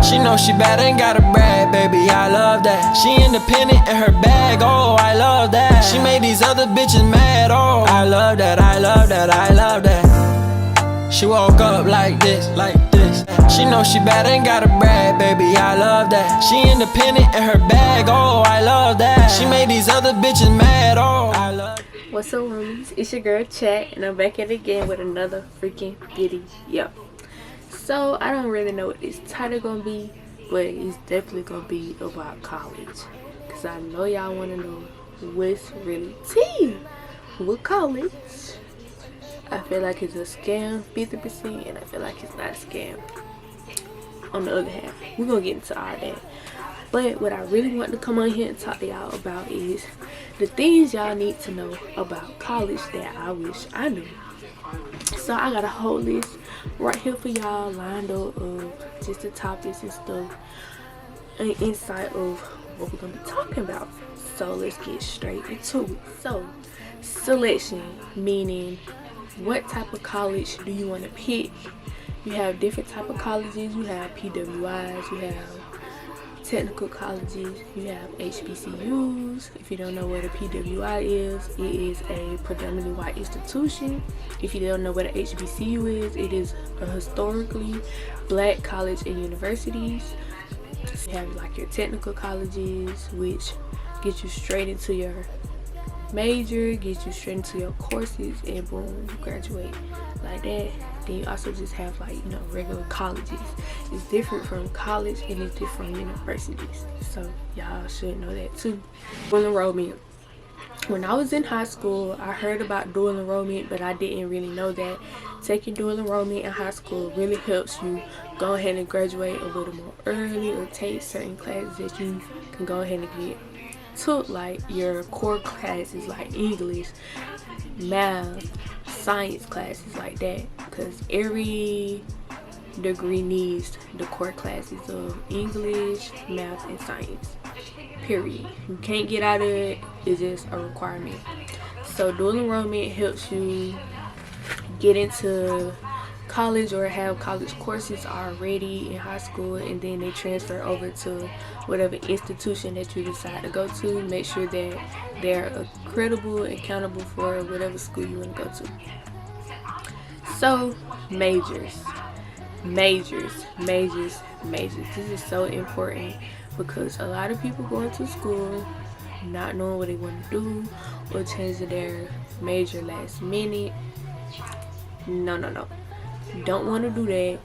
She know she bad, ain't got a brag, baby, I love that. She independent in her bag, oh, I love that. She made these other bitches mad, oh, I love that, I love that, I love that. She woke up like this, like this. She know she bad, ain't got a brag, baby, I love that. She independent in her bag, oh, I love that. She made these other bitches mad, oh, I love that. What's up, roomies? It's your girl Chat, and I'm back at it again with another freaking video. So I don't really know what this title gonna be, but it's definitely gonna be about college, cause I know y'all wanna know what's really tea with college. I feel like it's a scam 50%, and I feel like it's not a scam on the other hand. We're gonna get into all that. But what I really want to come on here and talk to y'all about is the things y'all need to know about college that I wish I knew. So I got a whole list right here for y'all lined up of just the topics and stuff, and insight of what we're gonna be talking about. So let's get straight into it. So selection, meaning what type of college do you want to pick? You have different type of colleges. You have PWIs, you have technical colleges, you have HBCUs. If you don't know what a PWI is, it is a predominantly white institution. If you don't know what an HBCU is, it is a historically black college and universities. You have like your technical colleges, which get you straight into your major, get you straight into your courses, and boom, you graduate like that. Then you also just have, like, you know, regular colleges. It's different from college and it's different from universities, so y'all should know that too. Dual enrollment. When I was in high school, I heard about dual enrollment, but I didn't really know that taking dual enrollment in high school really helps you go ahead and graduate a little more early, or take certain classes that you can go ahead and get took, like your core classes like English, math, science classes like that, because every degree needs the core classes of English, math, and science, period. You can't get out of it, it's just a requirement. So dual enrollment helps you get into college or have college courses already in high school, and then they transfer over to whatever institution that you decide to go to. Make sure that they're credible and accountable for whatever school you want to go to. So majors. This is so important, because a lot of people going to school not knowing what they want to do, or changing their major last minute. No. You don't want to do that.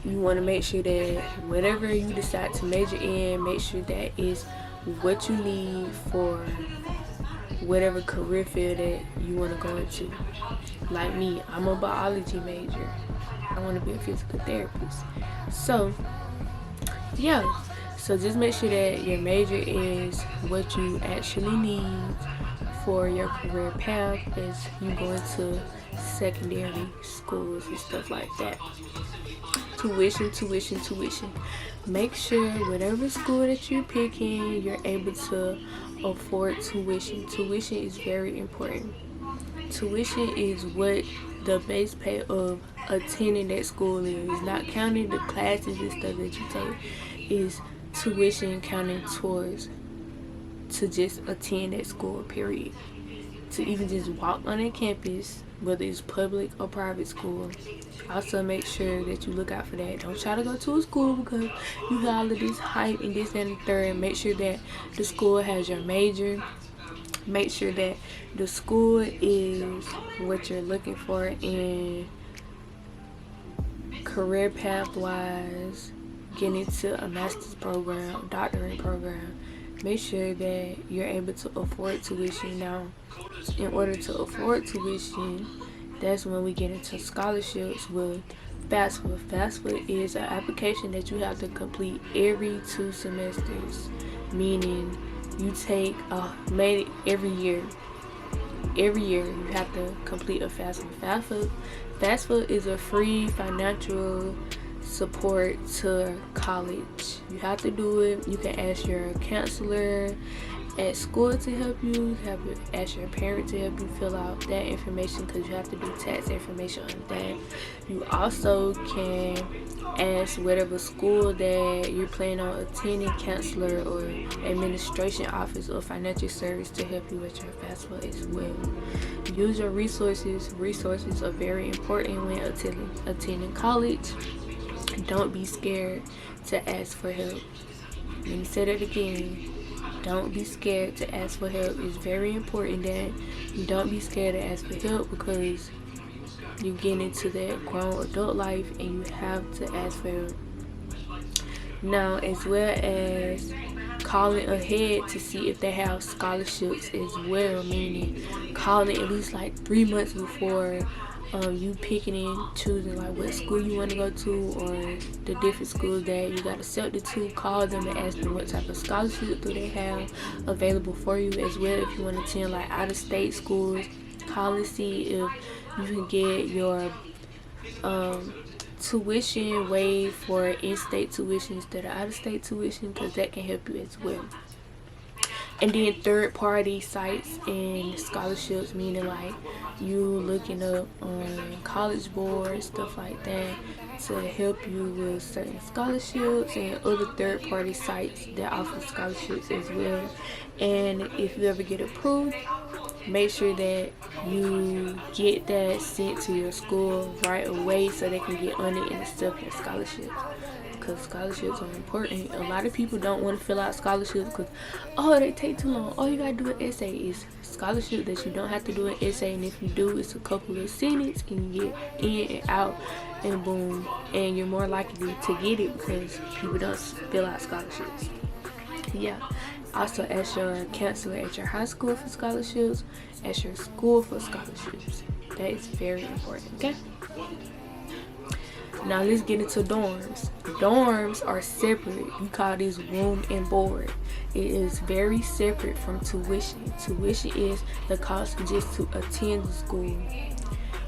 You want to make sure that whatever you decide to major in, make sure that is what you need for whatever career field that you want to go into. Like me, I'm a biology major. I want to be a physical therapist. So yeah, so just make sure that your major is what you actually need for your career path as you go into secondary schools and stuff like that. Tuition. Make sure whatever school that you're picking, you're able to afford tuition. Tuition is very important. Tuition is what the base pay of attending that school is. Not counting the classes and stuff that you take, is tuition counting towards to just attend that school, period. To even just walk on that campus, whether it's public or private school. Also make sure that you look out for that. Don't try to go to a school because you have all of this hype and this and the third. Make sure that the school has your major. Make sure that the school is what you're looking for in career path wise, getting into a master's program, doctorate program. Make sure that you're able to afford tuition. Now, in order to afford tuition, that's when we get into scholarships with FAFSA. FAFSA is an application that you have to complete every 2 semesters, meaning you take maybe every year you have to complete a FAFSA. FAFSA is a free financial support to college. You have to do it. You can ask your counselor at school to help you. You have to ask your parent to help you fill out that information because you have to do tax information on that. You also can ask whatever school that you're planning on attending, counselor or administration office or financial service to help you with your FAFSA as well. Use your resources. Resources are very important when attending college. Don't be scared to ask for help. Let me say that again. Don't be scared to ask for help. It's very important that you don't be scared to ask for help because you get into that grown adult life and you have to ask for help. Now, as well as calling ahead to see if they have scholarships as well, meaning calling at least like 3 months before you picking and choosing like what school you want to go to or the different schools that you got accepted to. Call them and ask them what type of scholarship do they have available for you as well. If you want to attend like out-of-state schools, call and see if you can get your tuition waived for in-state tuition instead of out-of-state tuition, because that can help you as well. And then third-party sites and scholarships, meaning like you looking up on College Board, stuff like that, to help you with certain scholarships and other third-party sites that offer scholarships as well. And if you ever get approved, make sure that you get that sent to your school right away so they can get on it and accept your scholarships. Because scholarships are important. A lot of people don't want to fill out scholarships because, oh, they take too long. All you gotta do an essay. Is scholarship that you don't have to do an essay, and if you do, it's a couple of sentences and you get in and out and boom, and you're more likely to get it because people don't fill out scholarships. Yeah. Also, ask your counselor at your high school for scholarships, ask your school for scholarships. That is very important, okay? Now let's get into dorms. Dorms are separate. You call this room and board. It is very separate from tuition. Tuition is the cost just to attend the school.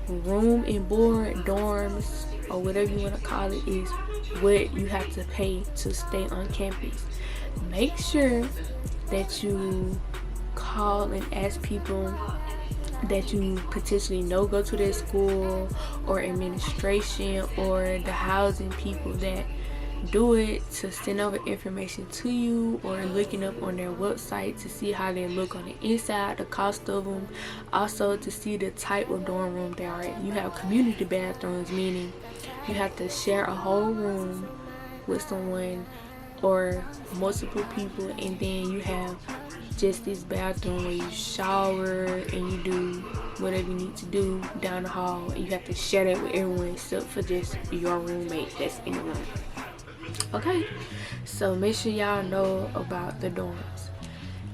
Room and board, dorms, or whatever you want to call it, is what you have to pay to stay on campus. Make sure that you call and ask people that you potentially know go to their school, or administration, or the housing people that do it, to send over information to you, or looking up on their website to see how they look on the inside, the cost of them. Also to see the type of dorm room they are in. You have community bathrooms, meaning you have to share a whole room with someone or multiple people, and then you have just this bathroom where you shower and you do whatever you need to do down the hall, and you have to share that with everyone except for just your roommate that's in the room. Okay, so make sure y'all know about the dorms.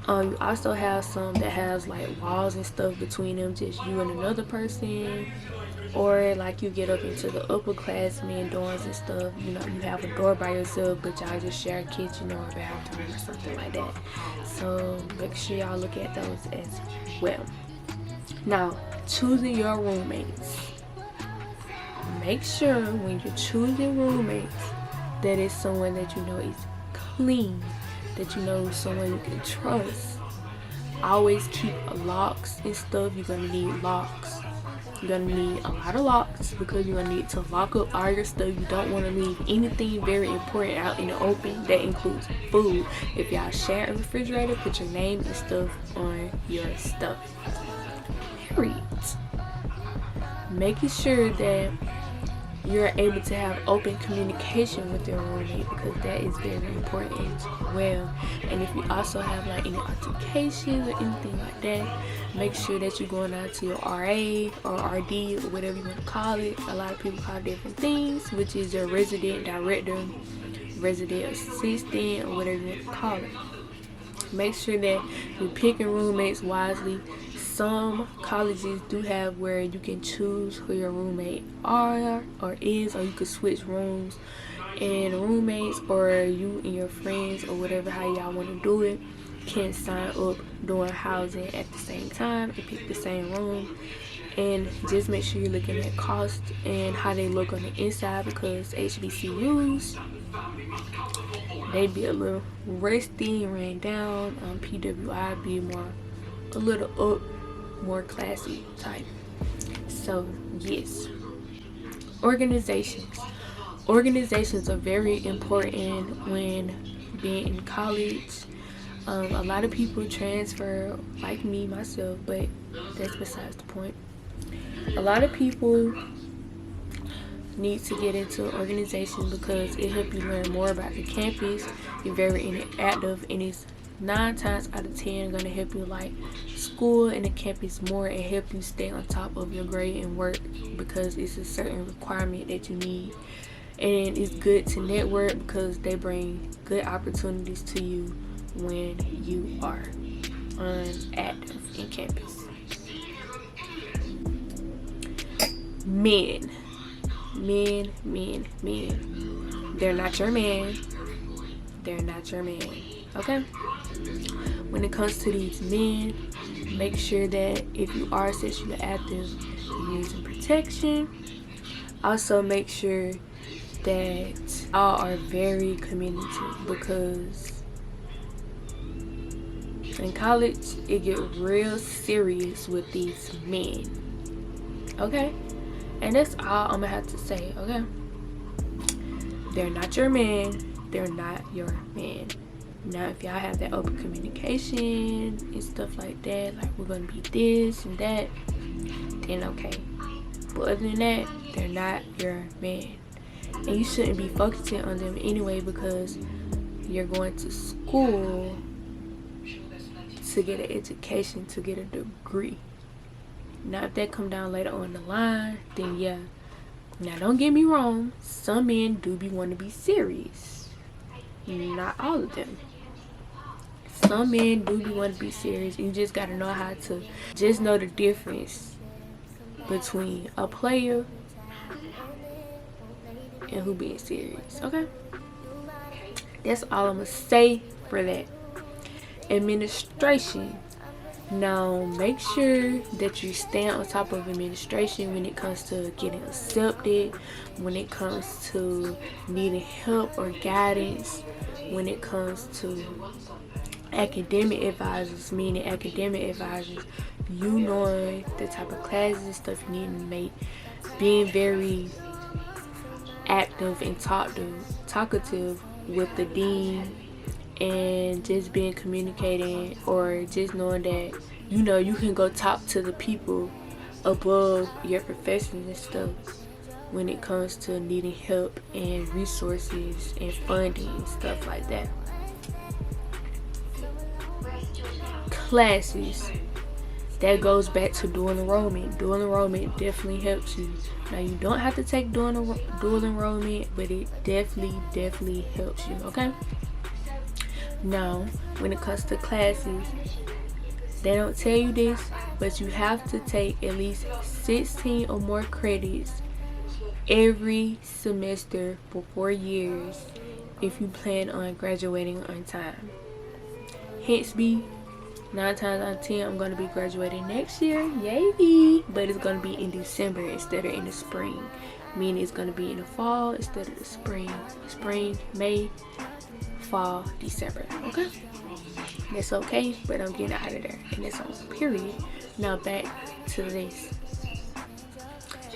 You also have some that has like walls and stuff between them, just you and another person. Or like you get up into the upperclassmen dorms and stuff, you know, you have a door by yourself, but y'all just share a kitchen or a bathroom or something like that. So make sure y'all look at those as well. Now, choosing your roommates. Make sure when you're choosing roommates that it's someone that you know is clean, that you know is someone you can trust. Always keep locks and stuff. You're gonna need locks. You're gonna need a lot of locks because you're gonna need to lock up all your stuff. You don't want to leave anything very important out in the open. That includes food. If y'all share a refrigerator, put your name and stuff on your stuff. Period. Making sure that you're able to have open communication with your roommate, because that is very important as well. And if you also have like any altercations or anything like that, make sure that you're going out to your RA or RD or whatever you want to call it. A lot of people call it different things, which is your resident director, resident assistant, or whatever you want to call it. Make sure that you're picking roommates wisely. Some colleges do have where you can choose who your roommate are or is, or you could switch rooms and roommates, or you and your friends or whatever, how y'all want to do it, can sign up doing housing at the same time and pick the same room. And just make sure you're looking at cost and how they look on the inside, because HBCUs, they be a little rusty and ran down. PWI be a little up, more classy type. So yes, organizations are very important when being in college. A lot of people transfer, like me, myself, but that's besides the point. A lot of people need to get into an organization because it helps you learn more about the campus. You're very interactive, and it's 9 times out of 10 going to help you like school and the campus more, and help you stay on top of your grade and work, because it's a certain requirement that you need. And it's good to network because they bring good opportunities to you when you are active in campus. Men. They're not your man. Okay? When it comes to these men, make sure that if you are sexually active, you're using protection. Also, make sure that all are very communicative, because in college it get real serious with these men. Okay? And that's all I'm gonna have to say. Okay? They're not your man. They're not your man. Now, if y'all have that open communication and stuff like that, like we're gonna be this and that, then okay. But other than that, they're not your man. And you shouldn't be focusing on them anyway, because you're going to school to get an education, to get a degree. Now, if that come down later on the line, then yeah. Now, don't get me wrong. Some men do want to be serious. Not all of them. Some men do want to be serious. You just got to know how to just know the difference between a player and who being serious. Okay? That's all I'm going to say for that. Administration. Now, make sure that you stay on top of administration when it comes to getting accepted, when it comes to needing help or guidance, when it comes to academic advisors, meaning academic advisors, you knowing the type of classes and stuff you need to make, being very active and talkative with the dean, and just being communicating, or just knowing that you can go talk to the people above your professors and stuff when it comes to needing help and resources and funding and stuff like that. Classes. That goes back to dual enrollment. Dual enrollment definitely helps you. Now, you don't have to take dual enrollment, but it definitely helps you, okay? Now, when it comes to classes, they don't tell you this, but you have to take at least 16 or more credits every semester for 4 years if you plan on graduating on time. Hence be 9 times out of 10, I'm going to be graduating next year. Yay! But it's going to be in December instead of in the spring. Meaning it's going to be in the fall instead of the spring. Spring, May, fall, December. Okay? That's okay, but I'm getting out of there. And that's on period. Now back to this.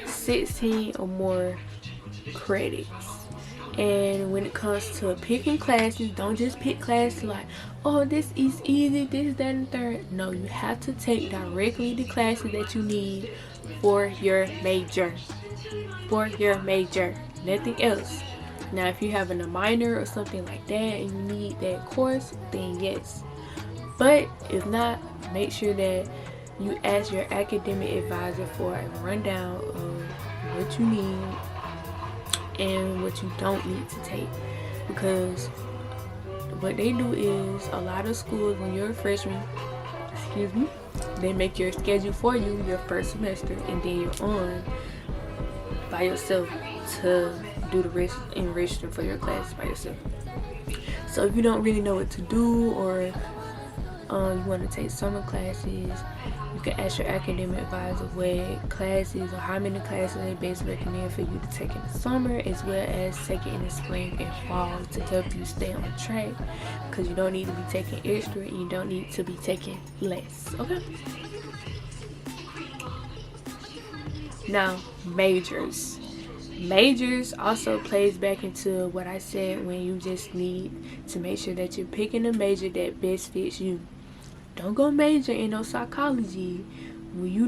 16 or more credits. And when it comes to picking classes, don't just pick classes like, oh, this is easy, this, that, and third. No, you have to take directly the classes that you need for your major. For your major. Nothing else. Now, if you're having a minor or something like that and you need that course, then yes. But if not, make sure that you ask your academic advisor for a rundown of what you need and what you don't need to take. Because what they do is, a lot of schools, when you're a freshman, they make your schedule for you your first semester, and then you're on by yourself to do the rest and register for your class by yourself. So if you don't really know what to do, or you want to take summer classes, you can ask your academic advisor what classes or how many classes they best recommend for you to take in the summer, as well as take it in the spring and fall to help you stay on track, because you don't need to be taking extra and you don't need to be taking less. Okay, now majors also plays back into what I said, when you just need to make sure that you're picking a major that best fits you. Don't go major in no psychology when you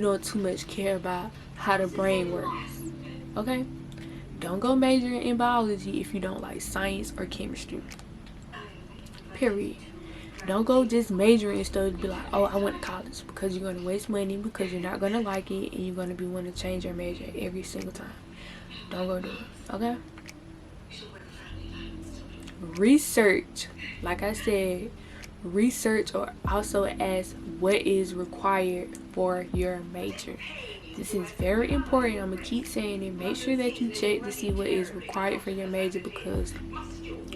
don't too much care about how the brain works. Okay, don't go major in biology if you don't like science or chemistry, period. Don't go just majoring in stuff to be like, oh, I went to college, because you're going to waste money, because you're not going to like it, and you're going to be wanting to change your major every single time. Don't go do it, okay? Research, like I said, research or also ask what is required for your major. This is very important. I'm going to keep saying it. Make sure that you check to see what is required for your major, because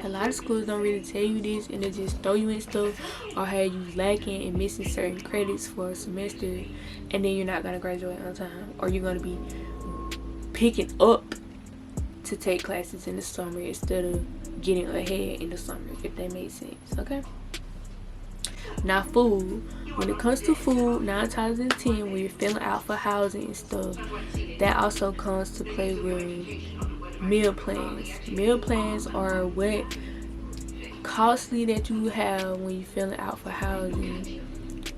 a lot of schools don't really tell you this, and they just throw you in stuff or have you lacking and missing certain credits for a semester, and then you're not going to graduate on time, or you're going to be picking up to take classes in the summer instead of getting ahead in the summer, if that makes sense. Okay, now food. When it comes to food, 9 times out of 10, when you're filling out for housing and stuff, that also comes to play with meal plans. Meal plans are what costly that you have when you're filling out for housing.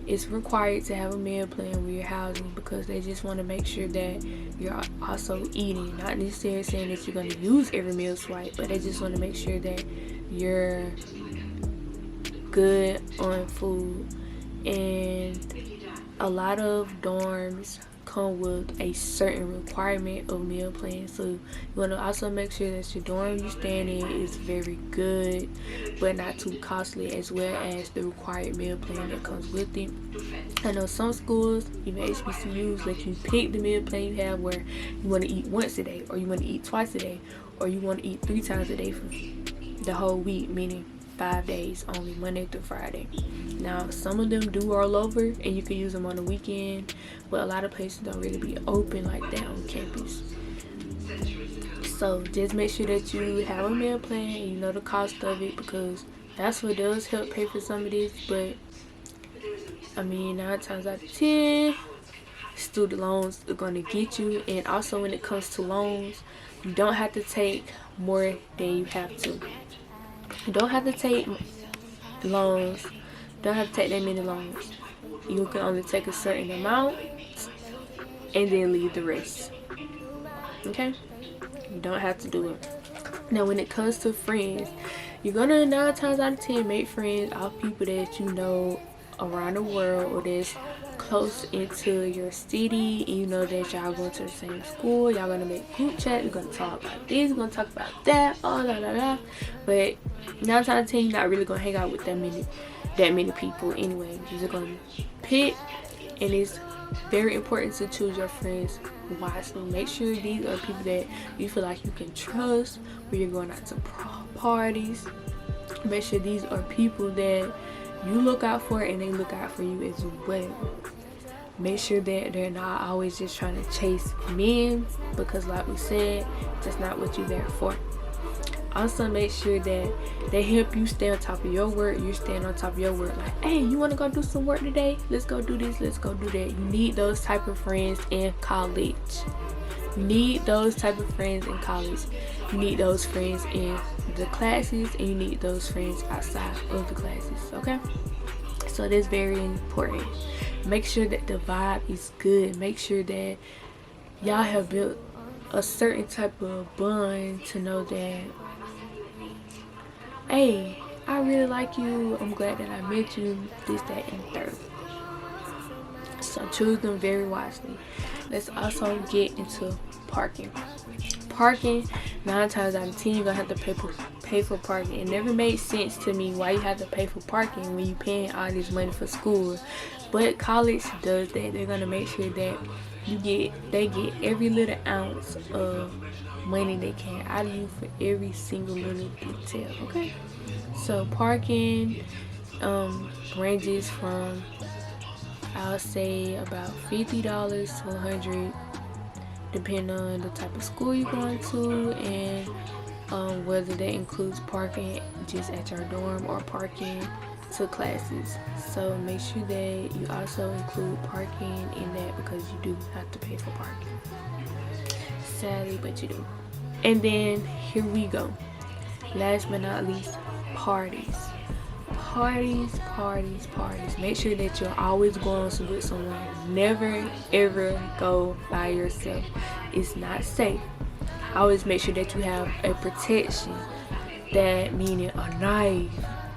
It's required to have a meal plan with your housing, because they just want to make sure that you're also eating. Not necessarily saying that you're going to use every meal swipe, but they just want to make sure that you're good on food. And a lot of dorms come with a certain requirement of meal plan, so you want to also make sure that your dorm you stand in is very good but not too costly, as well as the required meal plan that comes with it. I know some schools, even HBCUs, let you pick the meal plan you have, where you want to eat once a day, or you want to eat twice a day, or you want to eat 3 times a day for the whole week, meaning 5 days only, Monday through Friday. Now some of them do roll over and you can use them on the weekend, but a lot of places don't really be open like that on campus. So just make sure that you have a meal plan and you know the cost of it, because that's what does help pay for some of this. But I mean, 9 times out of 10, student loans are going to get you. And also when it comes to loans, you don't have to take more than you have to. You don't have to take loans. Don't have to take that many loans. You can only take a certain amount and then leave the rest. Okay? You don't have to do it. Now when it comes to friends, you're gonna 9 times out of 10 make friends off people that you know around the world, or that's close into your city, and you know that y'all going to the same school. Y'all gonna make group chat, you're gonna talk about this, you're gonna talk about that, all that. But 9 times out of 10, you're not really gonna hang out with that many people anyway. You're just gonna pick, and it's very important to choose your friends wisely. Make sure these are people that you feel like you can trust when you're going out to parties. Make sure these are people that you look out for and they look out for you as well. Make sure that they're not always just trying to chase men, because like we said, that's not what you're there for. Also make sure that they help you stay on top of your work. You're staying on top of your work. Like, hey, you want to go do some work today? Let's go do this, let's go do that. You need those type of friends in college. You need those type of friends in college. You need those friends in the classes, and you need those friends outside of the classes. Okay, so that's very important. Make sure that the vibe is good. Make sure that y'all have built a certain type of bond to know that, hey, I really like you, I'm glad that I met you, this, that, and third. So choose them very wisely. Let's also get into parking. Parking, 9 times out of 10, you're gonna have to pay for parking. It never made sense to me why you have to pay for parking when you paying all this money for school. But college does that. They're gonna make sure that they get every little ounce of money they can out of you for every single little detail. Okay, so parking, ranges from, I'll say, about $50 to $100, depending on the type of school you're going to, and whether that includes parking just at your dorm or parking to classes. So make sure that you also include parking in that, because you do have to pay for parking. Sadly, but you do. And then here we go. Last but not least, parties. Make sure that you're always going with someone. Never ever go by yourself. It's not safe. Always make sure that you have a protection. That meaning a knife,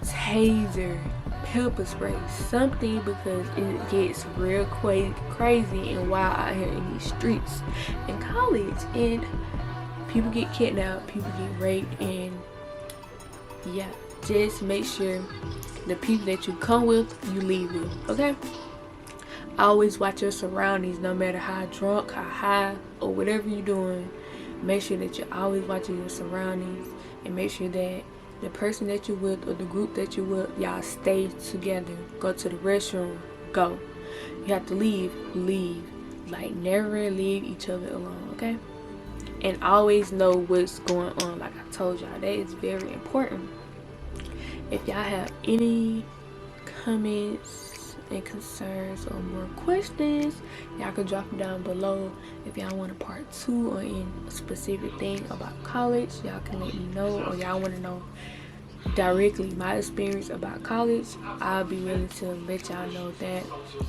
taser, pepper spray, something, because it gets real crazy and wild out here in these streets in college, and people get kidnapped, people get raped, and yeah, just make sure the people that you come with, you leave with, okay? Always watch your surroundings, no matter how drunk, how high, or whatever you're doing. Make sure that you're always watching your surroundings, and make sure that the person that you're with or the group that you're with, y'all stay together. Go to the restroom, go. You have to leave. Like, never leave each other alone, okay? And always know what's going on. Like I told y'all, that is very important. If y'all have any comments and concerns or more questions, y'all can drop them down below. If y'all want a part 2 or any specific thing about college, y'all can let me know. Or y'all want to know directly my experience about college, I'll be willing to let y'all know that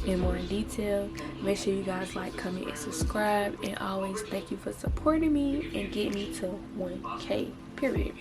in more detail. Make sure you guys like, comment, and subscribe. And always thank you for supporting me and getting me to 1K, period.